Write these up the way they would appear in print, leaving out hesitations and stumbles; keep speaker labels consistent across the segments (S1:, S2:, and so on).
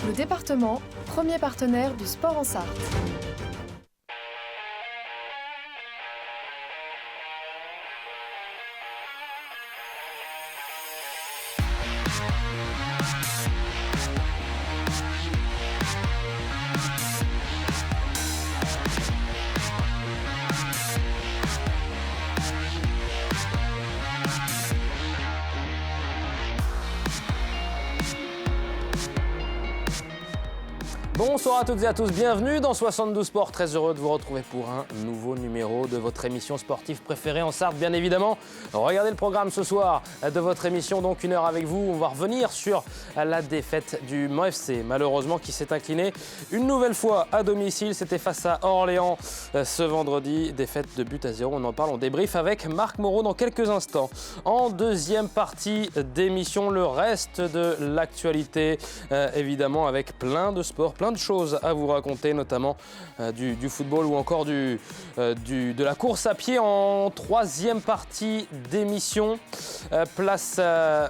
S1: Le département, premier partenaire du sport en Sarthe.
S2: Bonsoir à toutes et à tous, bienvenue dans 72 Sport. Très heureux de vous retrouver pour un nouveau numéro de votre émission sportive préférée en Sarthe, bien évidemment. Regardez le programme ce soir de votre émission, donc 1 heure avec vous. On va revenir sur la défaite du Mans FC, malheureusement qui s'est incliné une nouvelle fois à domicile. C'était face à Orléans ce vendredi, défaite de but à 0. On en parle, on débrief avec Marc Moreau dans quelques instants. En deuxième partie d'émission, le reste de l'actualité, évidemment avec plein de sports, plein de choses à vous raconter, notamment du football ou encore de la course à pied en troisième partie d'émission. Place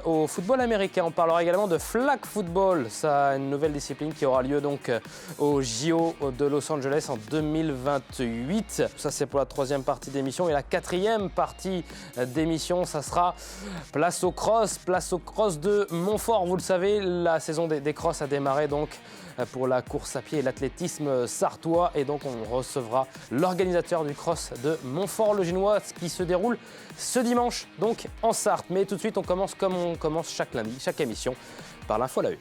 S2: au football américain. On parlera également de flag football, ça une nouvelle discipline qui aura lieu donc au JO de Los Angeles en 2028. Ça c'est pour la troisième partie d'émission. Et la quatrième partie d'émission, ça sera place au cross de Montfort. Vous le savez, la saison des crosses a démarré donc pour la course à pied et l'athlétisme sartois. Et donc on recevra l'organisateur du cross de Montfort-le-Génois qui se déroule ce dimanche donc en Sarthe. Mais tout de suite on commence comme on commence chaque lundi, chaque émission, par l'info à la une.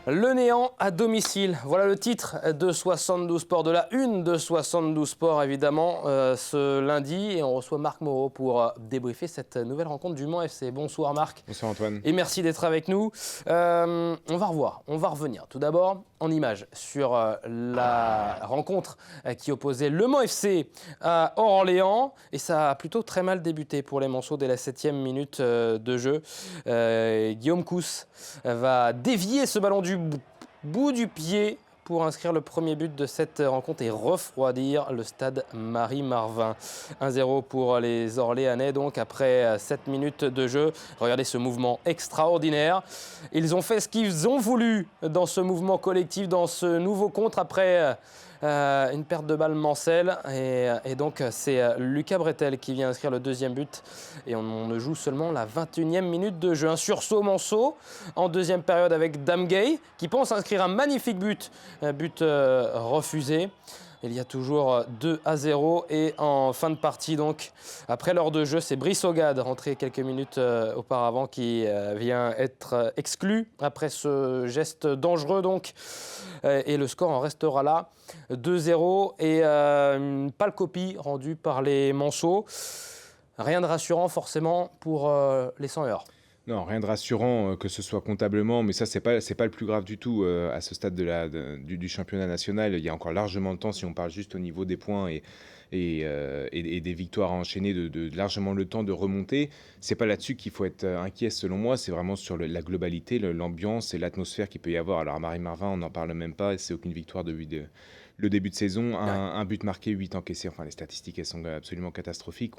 S2: Le néant à domicile, voilà le titre de 72 Sports, de la une de 72 Sports évidemment ce lundi. Et on reçoit Marc Moreau pour débriefer cette nouvelle rencontre du Mans FC. Bonsoir Marc.
S3: Bonsoir Antoine.
S2: Et merci d'être avec nous. On va revenir tout d'abord en images sur la rencontre qui opposait le Mans FC à Orléans. Et ça a plutôt très mal débuté pour les Manceaux dès la 7e minute de jeu. Guillaume Cousse va dévier ce ballon du bout du pied pour inscrire le premier but de cette rencontre et refroidir le stade Marie-Marvin. 1-0 pour les Orléanais, donc après 7 minutes de jeu. Regardez ce mouvement extraordinaire. Ils ont fait ce qu'ils ont voulu dans ce mouvement collectif, dans ce nouveau contre après une perte de balle Mancel. Et donc c'est Lucas Bretel qui vient inscrire le deuxième but. Et on ne joue seulement la 21e minute de jeu. Un sursaut Manceau en deuxième période avec Damgay qui pense inscrire un magnifique but. Un but refusé. Il y a toujours 2-0 et en fin de partie, donc, après l'heure de jeu, c'est Brice Ogade, rentré quelques minutes auparavant, qui vient être exclu après ce geste dangereux. Donc, et le score en restera là, 2-0 et une pâle copie rendue par les Manceaux. Rien de rassurant forcément pour les 100 heures.
S3: Non, rien de rassurant que ce soit comptablement, mais ça, c'est pas le plus grave du tout à ce stade du championnat national. Il y a encore largement le temps, si on parle juste au niveau des points et des victoires à enchaîner, de largement le temps de remonter. C'est pas là-dessus qu'il faut être inquiet selon moi, c'est vraiment sur la globalité, l'ambiance et l'atmosphère qu'il peut y avoir. Alors à Marie-Marvin, on n'en parle même pas, c'est aucune victoire depuis le début de saison, un but marqué, 8 encaissés. Enfin, les statistiques, elles sont absolument catastrophiques.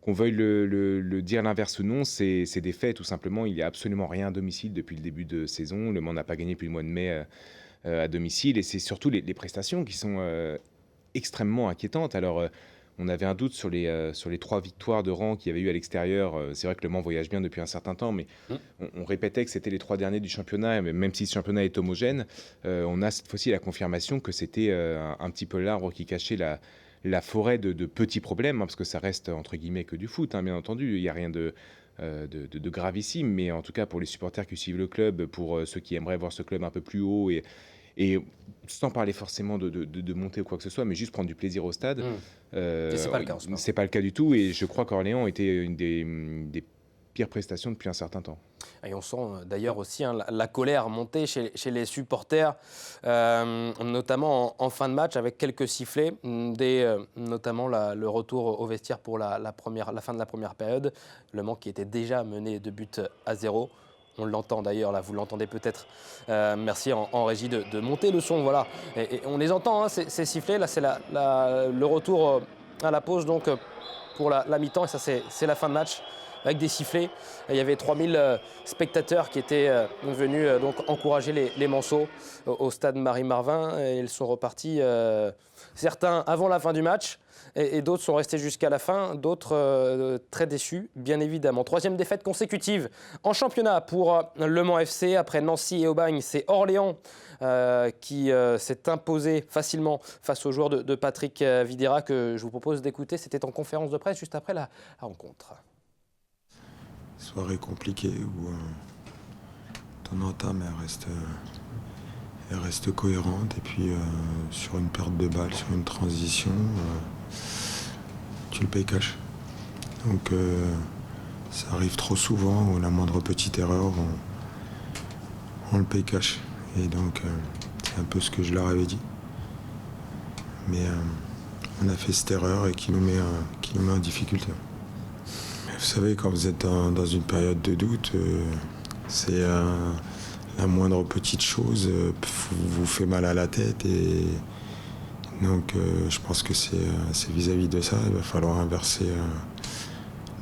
S3: Qu'on veuille le dire l'inverse ou non, c'est des faits tout simplement. Il n'y a absolument rien à domicile depuis le début de saison. Le Mans n'a pas gagné depuis le mois de mai à domicile. Et c'est surtout les prestations qui sont extrêmement inquiétantes. Alors, on avait un doute sur les 3 victoires de rang qu'il y avait eu à l'extérieur. C'est vrai que le Mans voyage bien depuis un certain temps, mais on répétait que c'était les 3 derniers du championnat. Même si ce championnat est homogène, on a cette fois-ci la confirmation que c'était un petit peu l'arbre qui cachait la forêt de petits problèmes, parce que ça reste entre guillemets que du foot, bien entendu. Il n'y a rien de gravissime, mais en tout cas pour les supporters qui suivent le club, pour ceux qui aimeraient voir ce club un peu plus haut et sans parler forcément de monter ou quoi que ce soit, mais juste prendre du plaisir au stade.
S2: Et c'est pas le cas en ce moment.
S3: C'est pas le cas du tout, et je crois qu'Orléans était une des pires prestations depuis un certain temps.
S2: Et on sent d'ailleurs aussi la colère monter chez les supporters, notamment en fin de match avec quelques sifflets, notamment le retour au vestiaire pour la fin de la première période. Le Mans qui était déjà mené 2-0. On l'entend d'ailleurs, là vous l'entendez peut-être. Merci en régie de monter le son, voilà. Et on les entend, ces sifflets. Là c'est le retour à la pause donc pour la mi-temps, et ça c'est la fin de match avec des sifflets. Il y avait 3000 spectateurs qui étaient venus donc encourager les Manceaux au stade Marie-Marvin, et ils sont repartis, certains avant la fin du match, et d'autres sont restés jusqu'à la fin, d'autres très déçus, bien évidemment. Troisième défaite consécutive en championnat pour Le Mans FC. Après Nancy et Aubagne, c'est Orléans qui s'est imposé facilement face aux joueurs de Patrick Vieira, que je vous propose d'écouter. C'était en conférence de presse juste après la rencontre.
S4: Soirée compliquée où ton entame elle reste cohérente, et puis sur une perte de balle, sur une transition, tu le payes cash. Donc ça arrive trop souvent où la moindre petite erreur, on le paye cash. Et donc c'est un peu ce que je leur avais dit. Mais on a fait cette erreur et qui nous met en difficulté. Vous savez, quand vous êtes dans une période de doute, c'est la moindre petite chose vous fait mal à la tête. Et donc je pense que c'est vis-à-vis de ça, il va falloir inverser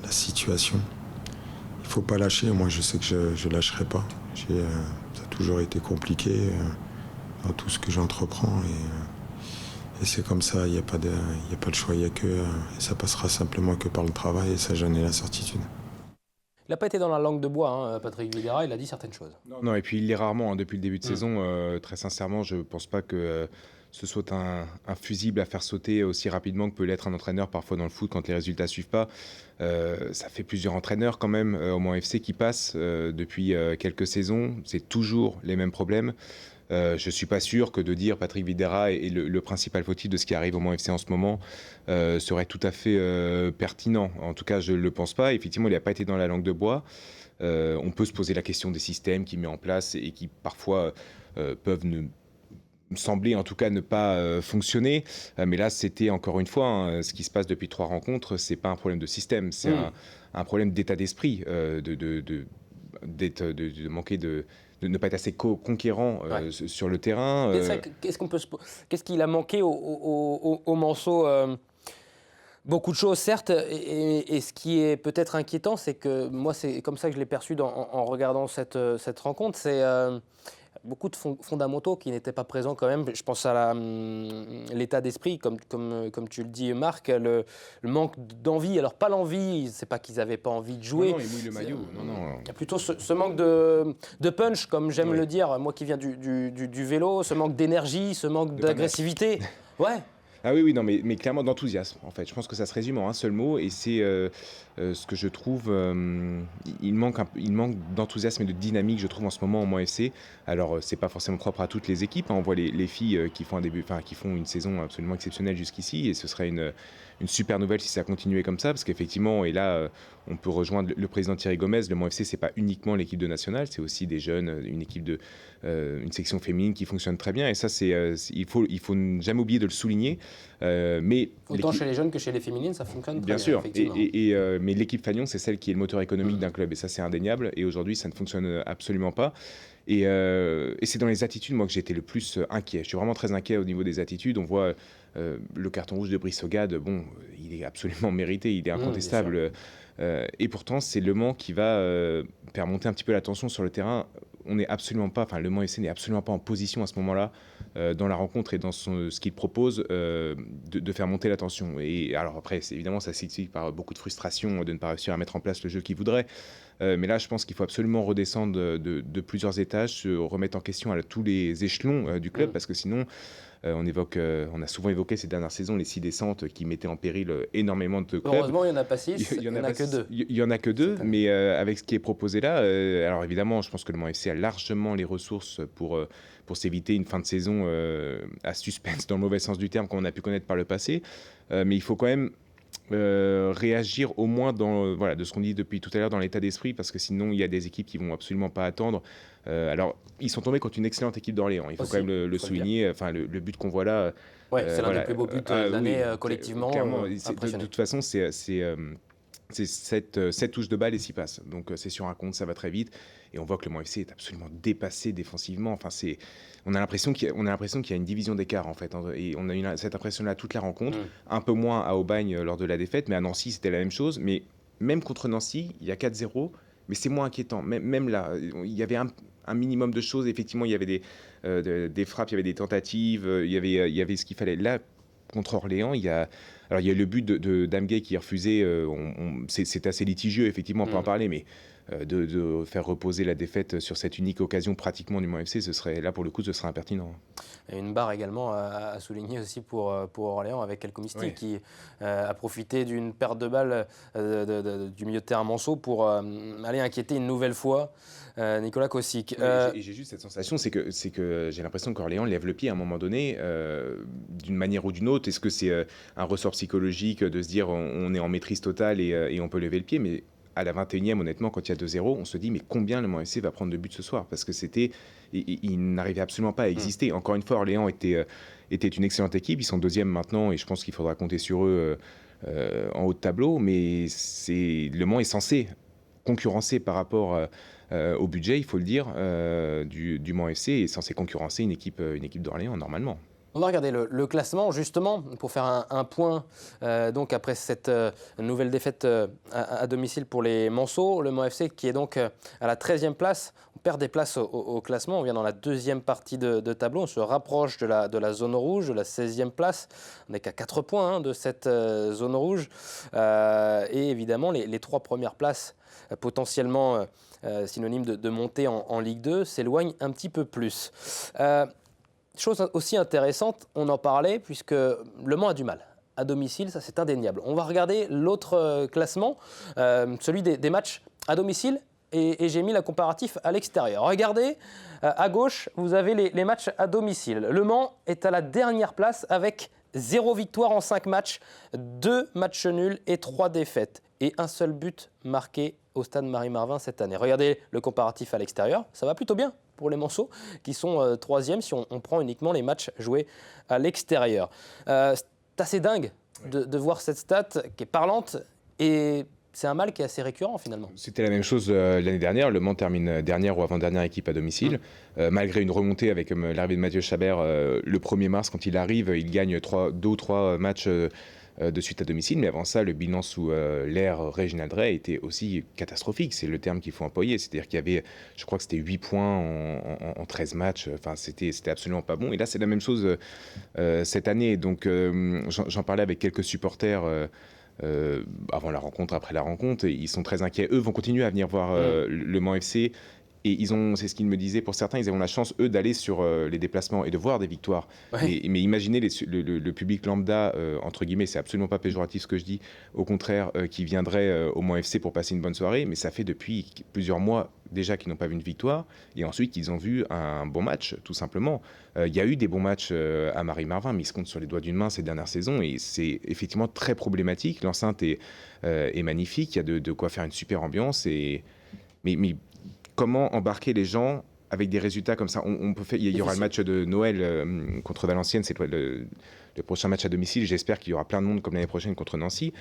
S4: la situation. Il ne faut pas lâcher. Moi, je sais que je ne lâcherai pas. Ça a toujours été compliqué dans tout ce que j'entreprends. Et c'est comme ça, il n'y a pas de choix, il n'y a que... Et ça passera simplement que par le travail, et ça, j'en ai la certitude.
S2: Il n'a pas été dans la langue de bois, hein, Patrick Vieira, il a dit certaines choses.
S3: Non, et puis il l'est rarement, hein, depuis le début de saison. Très sincèrement, je ne pense pas que ce soit un fusible à faire sauter aussi rapidement que peut l'être un entraîneur parfois dans le foot quand les résultats ne suivent pas. Ça fait plusieurs entraîneurs quand même au Mans FC qui passent depuis quelques saisons. C'est toujours les mêmes problèmes. Je ne suis pas sûr que de dire Patrick Vieira est le principal fautif de ce qui arrive au Mans FC en ce moment serait tout à fait pertinent. En tout cas, je ne le pense pas. Effectivement, il n'a pas été dans la langue de bois. On peut se poser la question des systèmes qu'il met en place et qui parfois peuvent me sembler en tout cas ne pas fonctionner. Mais là, c'était encore une fois, hein, ce qui se passe depuis 3 rencontres, ce n'est pas un problème de système, c'est un problème d'état d'esprit, de manquer de ne pas être assez conquérant sur le terrain.
S2: Qu'est-ce qu'il a manqué au Manceaux Beaucoup de choses, certes, et ce qui est peut-être inquiétant, c'est que moi, c'est comme ça que je l'ai perçu en regardant cette rencontre, c'est beaucoup de fondamentaux qui n'étaient pas présents quand même. Je pense à l'état d'esprit, comme tu le dis, Marc, le manque d'envie. Alors, pas l'envie, c'est pas qu'ils n'avaient pas envie de jouer.
S3: Non, ils mouillent le maillot.
S2: Il y a plutôt ce manque de punch, comme j'aime le dire, moi qui viens du vélo, ce manque d'énergie, ce manque d'agressivité. Ouais.
S3: Ah oui, non, mais clairement d'enthousiasme, en fait. Je pense que ça se résume en un seul mot, et c'est ce que je trouve... il manque d'enthousiasme et de dynamique, je trouve, en ce moment au Mans FC. Alors, c'est pas forcément propre à toutes les équipes, hein. On voit les filles qui font qui font une saison absolument exceptionnelle jusqu'ici, et ce serait une super nouvelle si ça continuait comme ça, parce qu'effectivement, et là, on peut rejoindre le président Thierry Gomez, le Mans FC, c'est pas uniquement l'équipe de nationale, c'est aussi des jeunes, une équipe une section féminine qui fonctionne très bien, et ça, il faut jamais oublier de le souligner. Mais
S2: autant chez les jeunes que chez les féminines, ça fonctionne très bien.
S3: Bien sûr, mais l'équipe Fagnon, c'est celle qui est le moteur économique d'un club, et ça, c'est indéniable, et aujourd'hui, ça ne fonctionne absolument pas. Et c'est dans les attitudes, moi, que j'ai été le plus inquiet. Je suis vraiment très inquiet au niveau des attitudes. On voit le carton rouge de Brice Hogade, bon, il est absolument mérité, il est incontestable. Et pourtant, c'est Le Mans qui va faire monter un petit peu la tension sur le terrain. Le Mans FC n'est absolument pas en position à ce moment-là, dans la rencontre et dans ce qu'il propose, de faire monter la tension. Et alors après, évidemment, ça s'explique par beaucoup de frustration de ne pas réussir à mettre en place le jeu qu'il voudrait. Mais là, je pense qu'il faut absolument redescendre de plusieurs étages, se remettre en question à tous les échelons du club, parce que sinon, on a souvent évoqué ces dernières saisons les 6 descentes qui mettaient en péril énormément de clubs.
S2: Heureusement, il n'y en a pas 6, il n'y en a que 2.
S3: Il n'y en a que 2, mais avec ce qui est proposé là, alors évidemment, je pense que le Mans FC a largement les ressources pour s'éviter une fin de saison à suspense, dans le mauvais sens du terme, comme on a pu connaître par le passé. Mais il faut quand même réagir au moins de ce qu'on dit depuis tout à l'heure dans l'état d'esprit, parce que sinon il y a des équipes qui vont absolument pas attendre. Alors ils sont tombés contre une excellente équipe d'Orléans, il faut quand même le souligner. Enfin, le but qu'on voit là,
S2: c'est l'un des plus beaux buts de l'année collectivement.
S3: Clairement, de toute façon, c'est 7 touches de balle et 6 passes, donc c'est sur un compte, ça va très vite. et on voit que le Mans FC est absolument dépassé défensivement. Enfin, on a l'impression qu'il y a une division d'écart en fait, et on a eu cette impression-là toute la rencontre, un peu moins à Aubagne lors de la défaite, mais à Nancy c'était la même chose. Mais même contre Nancy, il y a 4-0, mais c'est moins inquiétant. Même là, il y avait un minimum de choses. Effectivement, il y avait des frappes, il y avait des tentatives, il y avait ce qu'il fallait. Là, contre Orléans, il y a le but de Damgay qui est refusé. C'est assez litigieux, effectivement, on peut en parler, mais de faire reposer la défaite sur cette unique occasion pratiquement du Mans FC, ce serait impertinent.
S2: Et une barre également à souligner aussi pour Orléans avec El Khomisti qui a profité d'une perte de balle du milieu de terrain Manceau pour aller inquiéter une nouvelle fois Nicolas Kossic.
S3: J'ai juste cette sensation, c'est que j'ai l'impression qu'Orléans lève le pied à un moment donné, d'une manière ou d'une autre. Est-ce que c'est un ressort psychologique de se dire on est en maîtrise totale et on peut lever le pied, mais à la 21e, honnêtement, quand il y a 2-0, on se dit mais combien le Mans FC va prendre de buts ce soir ? Parce que il n'arrivait absolument pas à exister. Encore une fois, Orléans était une excellente équipe. Ils sont deuxième maintenant et je pense qu'il faudra compter sur eux en haut de tableau. Mais le Mans est censé concurrencer par rapport au budget, il faut le dire, du Mans FC, est censé concurrencer une équipe d'Orléans normalement.
S2: On va regarder le classement, justement, pour faire un point donc après cette nouvelle défaite à domicile pour les Manceaux. Le Mans FC qui est donc à la 13e place. On perd des places au classement. On vient dans la deuxième partie de tableau. On se rapproche de la zone rouge, de la 16e place. On n'est qu'à 4 points de cette zone rouge. Et évidemment, les 3 premières places potentiellement synonymes de montée en Ligue 2 s'éloignent un petit peu plus. Chose aussi intéressante, on en parlait, puisque Le Mans a du mal. À domicile, ça c'est indéniable. On va regarder l'autre classement, celui des matchs à domicile, et j'ai mis la comparatif à l'extérieur. Regardez, à gauche, vous avez les matchs à domicile. Le Mans est à la dernière place avec 0 victoire en 5 matchs, 2 matchs nuls et 3 défaites. Et un seul but marqué au stade Marie-Marvin cette année. Regardez le comparatif à l'extérieur, ça va plutôt bien pour les Manceaux qui sont 3e si on prend uniquement les matchs joués à l'extérieur. C'est assez dingue de voir cette stat qui est parlante et c'est un mal qui est assez récurrent finalement.
S3: C'était la même chose l'année dernière. Le Mans termine dernière ou avant-dernière équipe à domicile. Malgré une remontée avec l'arrivée de Mathieu Chabert le 1er mars, quand il arrive, il gagne 2 ou 3 matchs de suite à domicile. Mais avant ça, le bilan sous l'ère Réginald Drey était aussi catastrophique. C'est le terme qu'il faut employer. C'est-à-dire qu'il y avait, je crois que c'était 8 points en 13 matchs. Enfin, c'était absolument pas bon. Et là, c'est la même chose cette année. Donc, j'en parlais avec quelques supporters avant la rencontre, après la rencontre, ils sont très inquiets. Eux vont continuer à venir voir le Mans FC et c'est ce qu'ils me disaient, pour certains, ils ont la chance, eux, d'aller sur les déplacements et de voir des victoires. Ouais. Mais imaginez le public lambda, entre guillemets, c'est absolument pas péjoratif ce que je dis, au contraire, qui viendrait au Mans FC pour passer une bonne soirée, mais ça fait depuis plusieurs mois déjà qu'ils n'ont pas vu une victoire, et ensuite qu'ils ont vu un bon match, tout simplement. Il y a eu des bons matchs à Marie-Marvin, mais ils se comptent sur les doigts d'une main ces dernières saisons, et c'est effectivement très problématique. L'enceinte est magnifique, il y a de quoi faire une super ambiance, mais comment embarquer les gens avec des résultats comme ça? Il y aura le match de Noël contre Valenciennes, c'est le prochain match à domicile. J'espère qu'il y aura plein de monde comme l'année prochaine contre Nancy.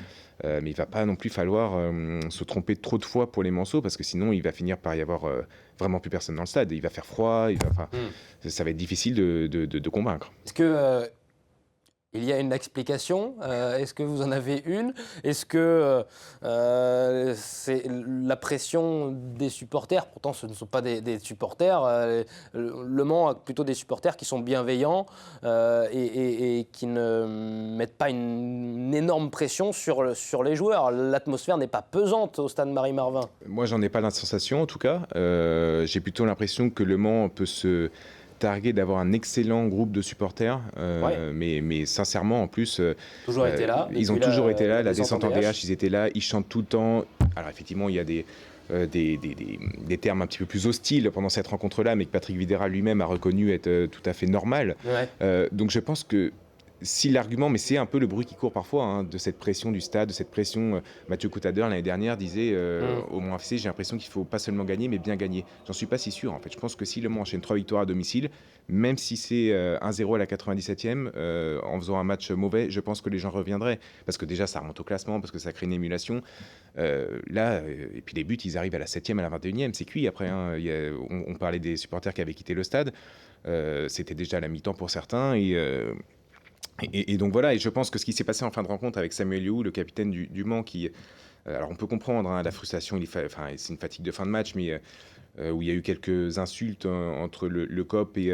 S3: Mais il ne va pas non plus falloir se tromper trop de fois pour les Manceaux, parce que sinon, il va finir par y avoir vraiment plus personne dans le stade. Il va faire froid, ça va être difficile de convaincre.
S2: Est-ce que il y a une explication? Est-ce que vous en avez une? Est-ce que c'est la pression des supporters? Pourtant, ce ne sont pas des supporters. Le Mans a plutôt des supporters qui sont bienveillants et qui ne mettent pas une énorme pression sur les joueurs. L'atmosphère n'est pas pesante au stade Marie-Marvin.
S3: Moi, j'en ai pas la sensation, en tout cas. J'ai plutôt l'impression que le Mans peut se targué d'avoir un excellent groupe de supporters, mais sincèrement, en plus, ils ont toujours été là. La descente en DH, ils étaient là, ils chantent tout le temps. Alors effectivement, il y a des termes un petit peu plus hostiles pendant cette rencontre-là, mais que Patrick Vieira lui-même a reconnu être tout à fait normal. Donc je pense que si l'argument, mais c'est un peu le bruit qui court parfois, hein, de cette pression du stade, de cette pression. Mathieu Coutadeur, l'année dernière, disait au Mans FC, j'ai l'impression qu'il ne faut pas seulement gagner, mais bien gagner. J'en suis pas si sûr, en fait. Je pense que si le Mans enchaîne 3 victoires à domicile, même si c'est 1-0 à la 97e, en faisant un match mauvais, je pense que les gens reviendraient. Parce que déjà, ça remonte au classement, parce que ça crée une émulation. Et puis les buts, ils arrivent à la 7e, à la 21e, c'est cuit après. Hein. On parlait des supporters qui avaient quitté le stade. C'était déjà à la mi-temps pour certains. Et donc voilà, et je pense que ce qui s'est passé en fin de rencontre avec Samuel Liu, le capitaine du Mans, qui, alors on peut comprendre hein, la frustration, c'est une fatigue de fin de match, mais où il y a eu quelques insultes entre le COP et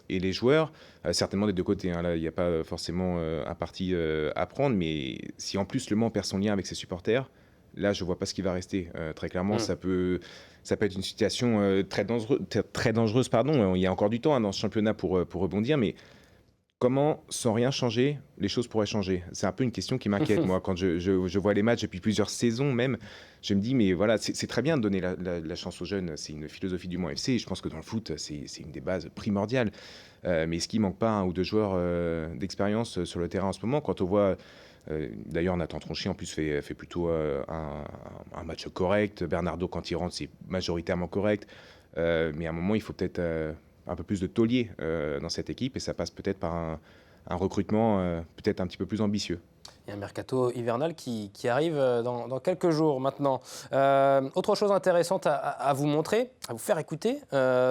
S3: les joueurs, certainement des deux côtés. Hein, là, il n'y a pas forcément un parti à prendre, mais si en plus le Mans perd son lien avec ses supporters, là je ne vois pas ce qui va rester. Très clairement, ça peut être une situation très dangereuse. Pardon. Il y a encore du temps hein, dans ce championnat pour rebondir, mais comment, sans rien changer, les choses pourraient changer? C'est un peu une question qui m'inquiète, moi, quand je vois les matchs depuis plusieurs saisons même. Je me dis, mais voilà, c'est très bien de donner la chance aux jeunes. C'est une philosophie du Mans FC. Je pense que dans le foot, c'est une des bases primordiales. Mais est-ce qu'il ne manque pas un ou deux joueurs d'expérience sur le terrain en ce moment? Quand on voit, d'ailleurs, Nathan Tronchy, en plus, fait plutôt un match correct. Bernardo, quand il rentre, c'est majoritairement correct. Mais à un moment, il faut peut-être un peu plus de taulier dans cette équipe et ça passe peut-être par un recrutement peut-être un petit peu plus ambitieux.
S2: Il y a un mercato hivernal qui arrive dans quelques jours maintenant. Autre chose intéressante à vous montrer, à vous faire écouter,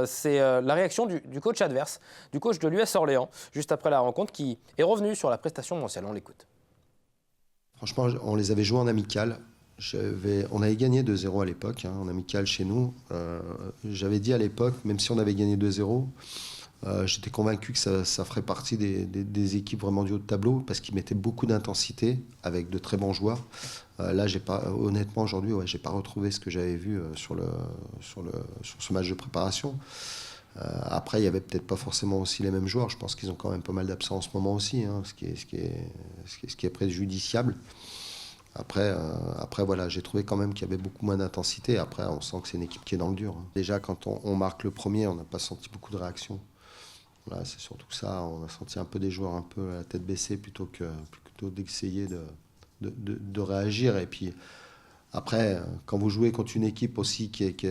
S2: c'est la réaction du coach adverse, du coach de l'US Orléans, juste après la rencontre, qui est revenu sur la prestation mensuelle. On l'écoute.
S5: Franchement, on les avait joués en amical. On avait gagné 2-0 à l'époque, hein, en amical chez nous. J'avais dit à l'époque, même si on avait gagné 2-0, j'étais convaincu que ça ferait partie des équipes vraiment du haut de tableau parce qu'ils mettaient beaucoup d'intensité avec de très bons joueurs. Là, honnêtement, aujourd'hui, j'ai pas retrouvé ce que j'avais vu sur ce match de préparation. Après, il n'y avait peut-être pas forcément aussi les mêmes joueurs. Je pense qu'ils ont quand même pas mal d'absents en ce moment aussi, hein, ce qui est préjudiciable. Après, voilà, j'ai trouvé quand même qu'il y avait beaucoup moins d'intensité. Après, on sent que c'est une équipe qui est dans le dur. Déjà, quand on marque le premier, on n'a pas senti beaucoup de réactions. Voilà, c'est surtout ça. On a senti un peu des joueurs un peu à la tête baissée plutôt d'essayer de réagir. Et puis, après, quand vous jouez contre une équipe aussi qui est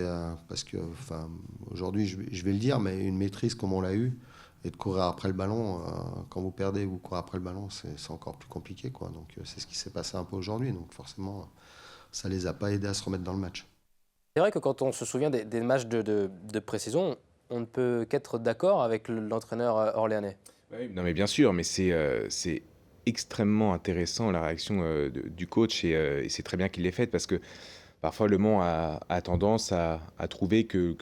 S5: parce que, enfin, aujourd'hui, je vais le dire, mais une maîtrise comme on l'a eu, et de courir après le ballon, quand vous perdez, vous courez après le ballon, c'est encore plus compliqué, quoi. Donc c'est ce qui s'est passé un peu aujourd'hui. Donc forcément, ça les a pas aidés à se remettre dans le match.
S2: C'est vrai que quand on se souvient des matchs de pré-saison, on ne peut qu'être d'accord avec l'entraîneur orléanais.
S3: Oui, non mais bien sûr, mais c'est extrêmement intéressant la réaction du coach et c'est très bien qu'il l'ait faite parce que parfois, le Mans a tendance à trouver que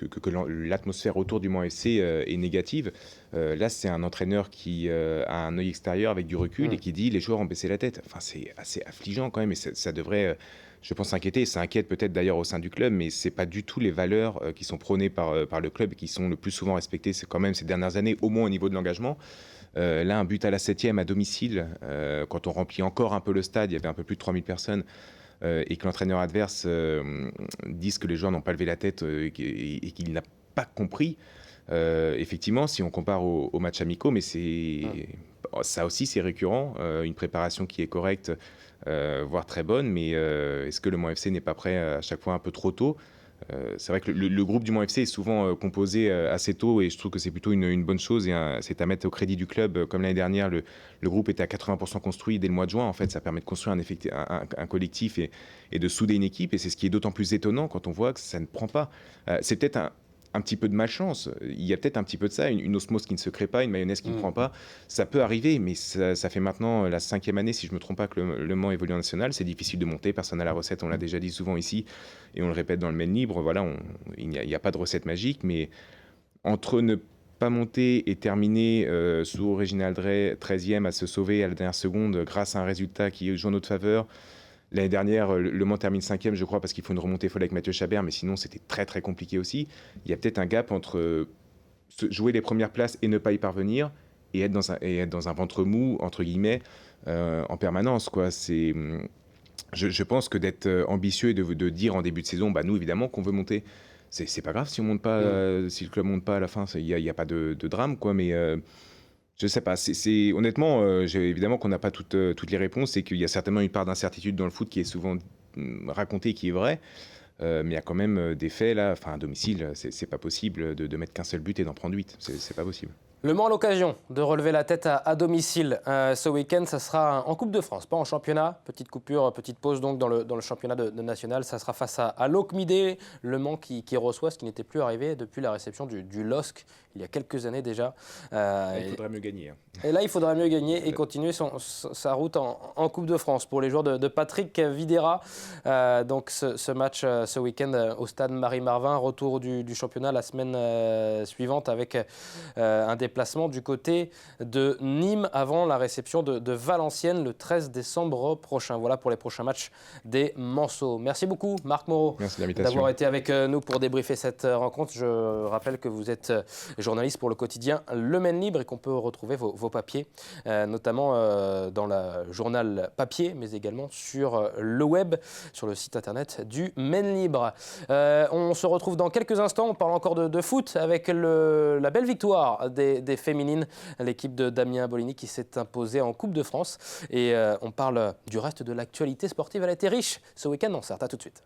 S3: l'atmosphère autour du Mans FC est négative. Là, c'est un entraîneur qui a un œil extérieur avec du recul et qui dit les joueurs ont baissé la tête. Enfin, c'est assez affligeant quand même et ça devrait, je pense, inquiéter. Ça inquiète peut-être d'ailleurs au sein du club, mais c'est pas du tout les valeurs qui sont prônées par le club et qui sont le plus souvent respectées. C'est quand même ces dernières années, au moins au niveau de l'engagement. Là, un but à la 7e à domicile, quand on remplit encore un peu le stade, il y avait un peu plus de 3000 personnes. Et que l'entraîneur adverse dise que les joueurs n'ont pas levé la tête et qu'il n'a pas compris. Effectivement, si on compare aux matchs amicaux, mais ça aussi c'est récurrent, une préparation qui est correcte, voire très bonne, mais est-ce que le Mans FC n'est pas prêt à chaque fois un peu trop tôt? C'est vrai que le groupe du Mans FC est souvent composé assez tôt et je trouve que c'est plutôt une bonne chose et c'est à mettre au crédit du club. Comme l'année dernière, le groupe était à 80% construit dès le mois de juin. En fait, ça permet de construire un collectif et de souder une équipe et c'est ce qui est d'autant plus étonnant quand on voit que ça ne prend pas. C'est peut-être un petit peu de malchance. Il y a peut-être un petit peu de ça, une osmose qui ne se crée pas, une mayonnaise qui ne prend pas. Ça peut arriver, mais ça fait maintenant la 5e année, si je ne me trompe pas, que le Mans évolue en national. C'est difficile de monter, personne n'a la recette, on l'a déjà dit souvent ici, et on le répète dans le Maine Libre. Voilà, il n'y a pas de recette magique, mais entre ne pas monter et terminer sous Réginald Drey, 13e, à se sauver à la dernière seconde grâce à un résultat qui joue en notre faveur. L'année dernière, le Mans termine 5e, je crois, parce qu'il faut une remontée folle avec Mathieu Chabert, mais sinon, c'était très, très compliqué aussi. Il y a peut-être un gap entre jouer les premières places et ne pas y parvenir, et être dans un ventre mou, entre guillemets, en permanence, quoi. Je pense que d'être ambitieux et de dire en début de saison, nous, évidemment, qu'on veut monter. C'est pas grave si on monte pas, si le club monte pas à la fin, il y a pas de drame, quoi, mais Je sais pas. Honnêtement, évidemment qu'on n'a pas toutes les réponses et qu'il y a certainement une part d'incertitude dans le foot qui est souvent racontée, qui est vraie. Mais il y a quand même des faits là. Enfin, à domicile, c'est pas possible de mettre qu'un seul but et d'en prendre 8. C'est pas possible.
S2: Le Mans a l'occasion de relever la tête à domicile ce week-end. Ça sera en Coupe de France, pas en championnat. Petite coupure, petite pause donc dans le championnat de national. Ça sera face à l'Ocmidé, le Mans qui reçoit ce qui n'était plus arrivé depuis la réception du LOSC il y a quelques années déjà.
S3: Il faudrait mieux gagner.
S2: Et là, il faudra mieux gagner et continuer sa route en Coupe de France pour les joueurs de Patrick Videra. Donc ce match ce week-end au stade Marie-Marvin, retour du championnat la semaine suivante avec un déplacement du côté de Nîmes avant la réception de Valenciennes le 13 décembre prochain. Voilà pour les prochains matchs des Manceaux. Merci beaucoup Marc Moreau d'avoir été avec nous pour débriefer cette rencontre. Je rappelle que vous êtes journaliste pour le quotidien Le Maine Libre et qu'on peut retrouver vos papiers, notamment dans le journal papier, mais également sur le web, sur le site internet du Maine Libre. On se retrouve dans quelques instants, on parle encore de foot avec la belle victoire des féminines, l'équipe de Damien Bolini qui s'est imposée en Coupe de France. Et on parle du reste de l'actualité sportive. Elle a été riche ce week-end en Sarthe. À tout de suite.